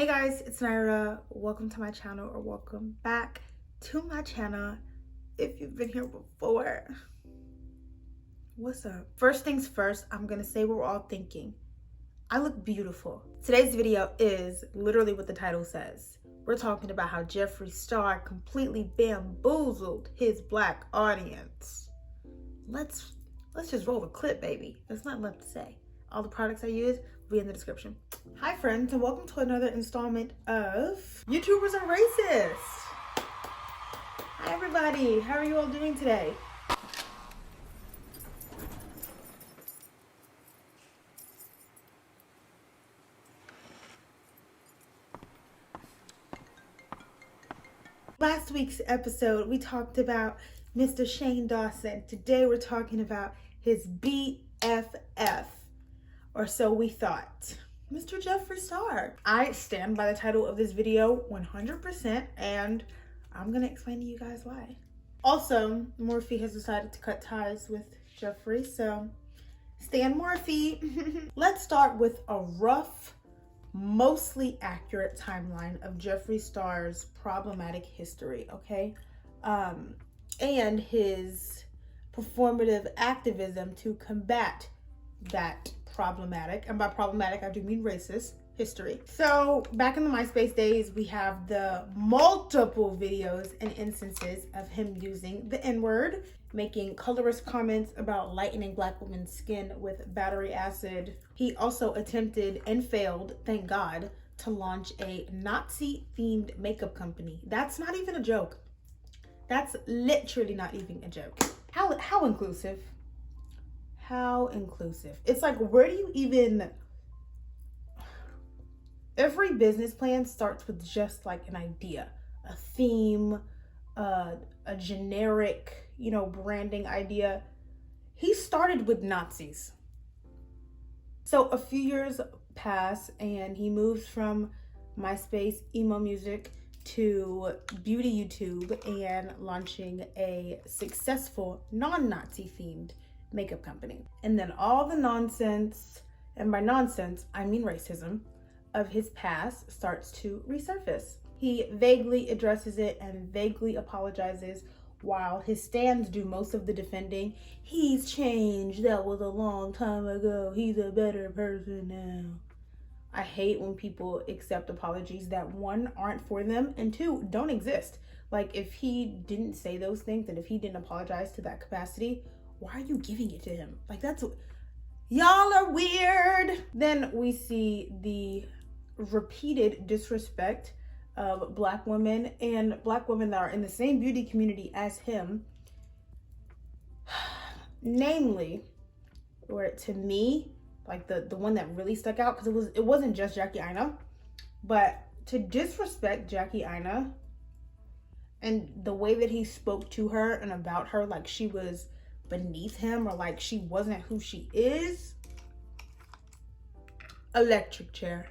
Hey guys, it's Naira. Welcome to my channel, or welcome back to my channel if you've been here before. What's up? First things first, I'm gonna say what we're all thinking. I look beautiful. Today's video is literally what the title says. We're talking about how Jeffree Star completely bamboozled his black audience. Let's just roll the clip, baby. There's nothing left to say. All the products I use will be in the description. Hi friends, and welcome to another installment of YouTubers Are Racist. Hi everybody, how are you all doing today? Last week's episode, we talked about Mr. Shane Dawson. Today we're talking about his BFF, or so we thought, Mr. Jeffree Star. I stand by the title of this video 100%, and I'm gonna explain to you guys why. Also, Morphe has decided to cut ties with Jeffree, so stand Morphe. Let's start with a rough, mostly accurate timeline of Jeffree Star's problematic history, okay? And his performative activism to combat that problematic, and by problematic I do mean racist, history. So back in the MySpace days, we have the multiple videos and instances of him using the N-word, making colorist comments about lightening black women's skin with battery acid. He also attempted and failed, thank God, to launch a Nazi-themed makeup company. That's not even a joke. That's literally not even a joke. How inclusive? How inclusive? It's like, where do you even... Every business plan starts with just like an idea, a theme, a generic, branding idea. He started with Nazis. So a few years pass and he moves from MySpace emo music to beauty YouTube and launching a successful non-Nazi themed makeup company. And then all the nonsense, and by nonsense I mean racism, of his past starts to resurface. He vaguely addresses it and vaguely apologizes, while his stans do most of the defending. He's changed, that was a long time ago, he's a better person now. I hate when people accept apologies that, one, aren't for them, and two, don't exist. Like, if he didn't say those things and if he didn't apologize to that capacity, why are you giving it to him? Like, that's... Y'all are weird. Then we see the repeated disrespect of black women and black women that are in the same beauty community as him. Namely, or to me, like the one that really stuck out, because it wasn't just Jackie Aina, but to disrespect Jackie Aina and the way that he spoke to her and about her like she was beneath him, or like she wasn't who she is. Electric chair.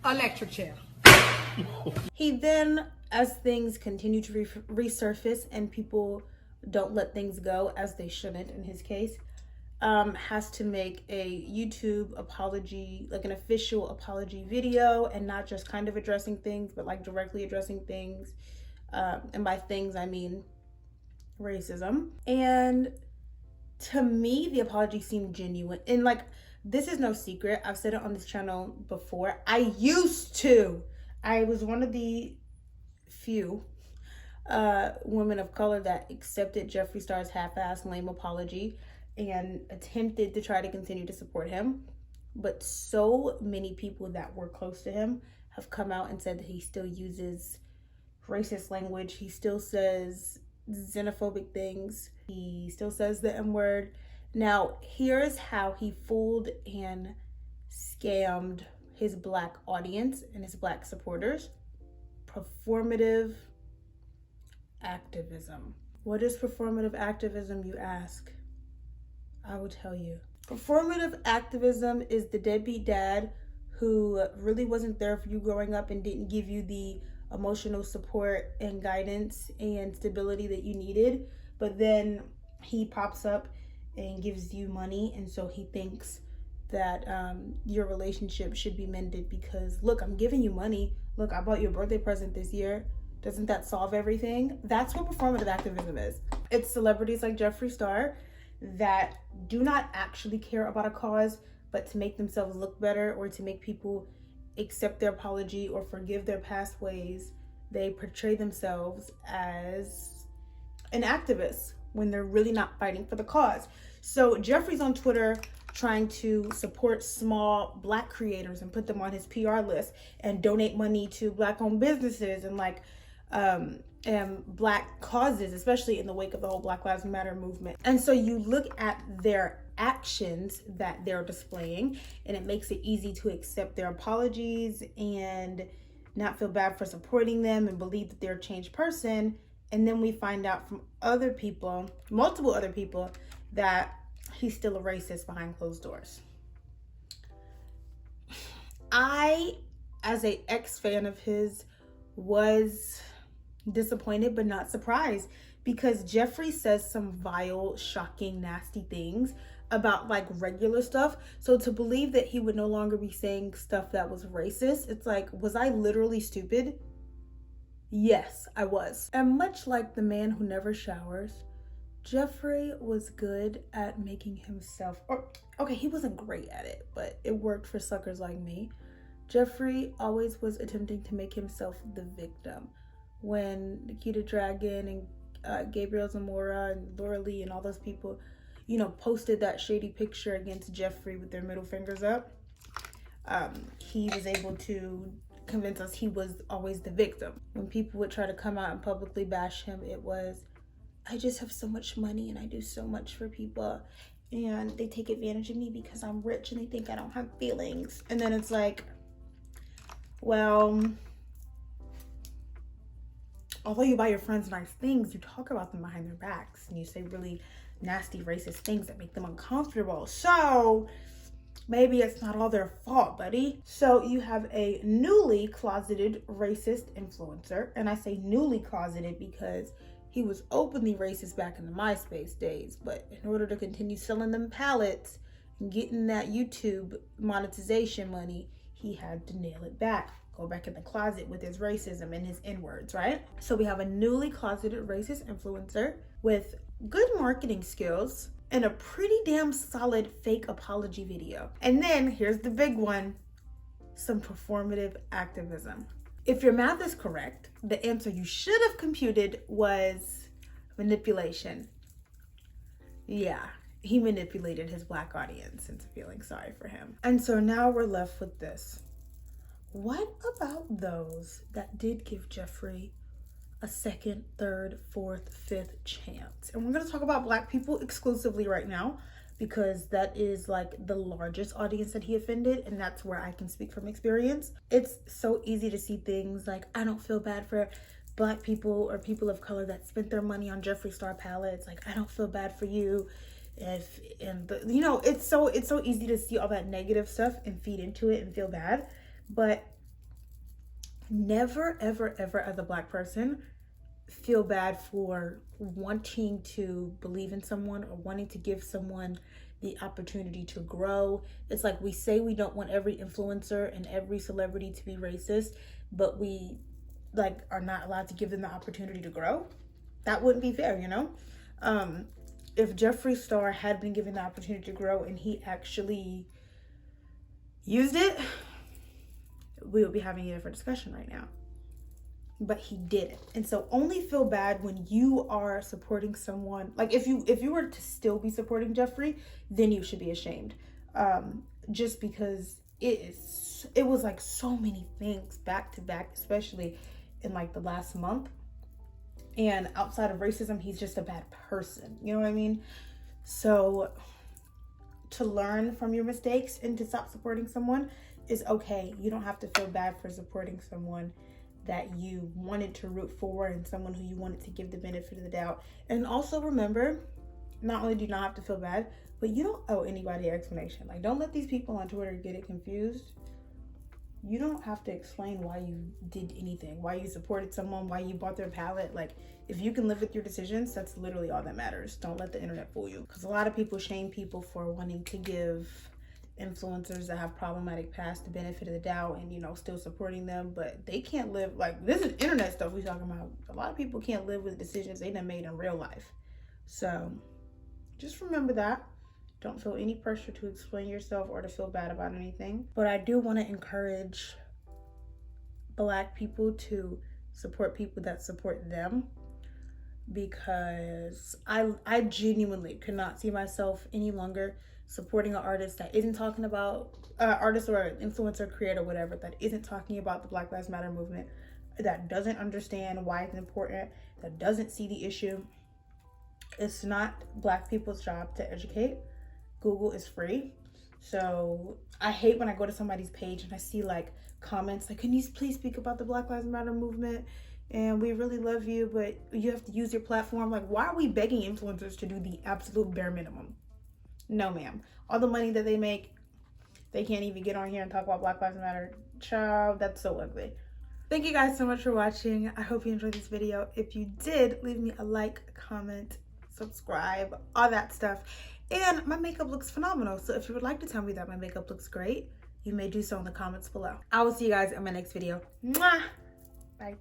Electric chair. He then, as things continue to resurface and people don't let things go, as they shouldn't in his case, has to make a YouTube apology, like an official apology video, and not just kind of addressing things, but like directly addressing things. And by things I mean racism. And to me, the apology seemed genuine. And like, this is no secret, I've said it on this channel before, I was one of the few women of color that accepted Jeffree Star's half-assed lame apology and attempted to try to continue to support him. But so many people that were close to him have come out and said that he still uses racist language, he still says xenophobic things, he still says the N-word. Now, here's how he fooled and scammed his black audience and his black supporters. Performative activism. What is performative activism, you ask? I will tell you. Performative activism is the deadbeat dad who really wasn't there for you growing up and didn't give you the emotional support and guidance and stability that you needed, but then he pops up and gives you money, and so he thinks that your relationship should be mended because, look, I'm giving you money. Look, I bought you a birthday present this year. Doesn't that solve everything? That's what performative activism is. It's celebrities like Jeffree Star that do not actually care about a cause, but to make themselves look better or to make people accept their apology or forgive their past ways, they portray themselves as an activist when they're really not fighting for the cause. So Jeffree's on Twitter trying to support small Black creators and put them on his PR list and donate money to Black-owned businesses and and Black causes, especially in the wake of the whole Black Lives Matter movement. And so you look at their actions that they're displaying, and it makes it easy to accept their apologies and not feel bad for supporting them and believe that they're a changed person. And then we find out from other people, multiple other people, that he's still a racist behind closed doors. I, as a ex-fan of his, was disappointed but not surprised because Jeffree says some vile, shocking, nasty things about like regular stuff. So to believe that he would no longer be saying stuff that was racist, it's like, was I literally stupid? Yes, I was. And much like the man who never showers, Jeffree was good at making himself, or okay, he wasn't great at it, but it worked for suckers like me. Jeffree always was attempting to make himself the victim. When Nikita Dragon and Gabriel Zamora and Laura Lee and all those people, you know, posted that shady picture against Jeffree with their middle fingers up, he was able to convince us he was always the victim. When people would try to come out and publicly bash him, it was, I just have so much money and I do so much for people and they take advantage of me because I'm rich and they think I don't have feelings. And then it's like, well, although you buy your friends nice things, you talk about them behind their backs and you say really nasty racist things that make them uncomfortable. So maybe it's not all their fault, buddy. So you have a newly closeted racist influencer, and I say newly closeted because he was openly racist back in the MySpace days, but in order to continue selling them palettes and getting that YouTube monetization money, he had to nail it back. Go back in the closet with his racism and his N-words, right? So we have a newly closeted racist influencer with good marketing skills and a pretty damn solid fake apology video. And then here's the big one, some performative activism. If your math is correct, the answer you should have computed was manipulation. Yeah, he manipulated his Black audience into feeling sorry for him. And so now we're left with this. What about those that did give Jeffree a second, third, fourth, fifth chance? And we're going to talk about Black people exclusively right now because that is like the largest audience that he offended, and that's where I can speak from experience. It's so easy to see things like, I don't feel bad for Black people or people of color that spent their money on Jeffree Star palettes. Like, I don't feel bad for you. It's so easy to see all that negative stuff and feed into it and feel bad. But never, ever, ever as a Black person feel bad for wanting to believe in someone or wanting to give someone the opportunity to grow. It's like we say we don't want every influencer and every celebrity to be racist, but we like are not allowed to give them the opportunity to grow. That wouldn't be fair, you know? If Jeffree Star had been given the opportunity to grow and he actually used it, we would be having a different discussion right now. But he didn't. And so only feel bad when you are supporting someone. Like if you were to still be supporting Jeffree, then you should be ashamed. Just because it was like so many things back to back, especially in like the last month. And outside of racism, he's just a bad person. You know what I mean? So to learn from your mistakes and to stop supporting someone is okay. You don't have to feel bad for supporting someone that you wanted to root for and someone who you wanted to give the benefit of the doubt. And also remember, not only do you not have to feel bad, but you don't owe anybody an explanation. Like, don't let these people on Twitter get it confused. You don't have to explain why you did anything, why you supported someone, why you bought their palette. Like, if you can live with your decisions, that's literally all that matters. Don't let the internet fool you. Because a lot of people shame people for wanting to give influencers that have problematic past the benefit of the doubt and, you know, still supporting them, but they can't live, like, this is internet stuff we talking about. A lot of people can't live with decisions they done made in real life. So just remember that. Don't feel any pressure to explain yourself or to feel bad about anything. But I do want to encourage Black people to support people that support them, because I genuinely could not see myself any longer supporting an artist that isn't talking about artist or influencer, creator, whatever, that isn't talking about the Black Lives Matter movement, that doesn't understand why it's important, that doesn't see the issue. It's not Black people's job to educate. Google is free. So I hate when I go to somebody's page and I see like comments like, can you please speak about the Black Lives Matter movement? And we really love you, but you have to use your platform. Like, why are we begging influencers to do the absolute bare minimum? No, ma'am. All the money that they make, they can't even get on here and talk about Black Lives Matter. Child, that's so ugly. Thank you guys so much for watching. I hope you enjoyed this video. If you did, leave me a like, comment, subscribe, all that stuff. And my makeup looks phenomenal. So if you would like to tell me that my makeup looks great, you may do so in the comments below. I will see you guys in my next video. Mwah! Bye.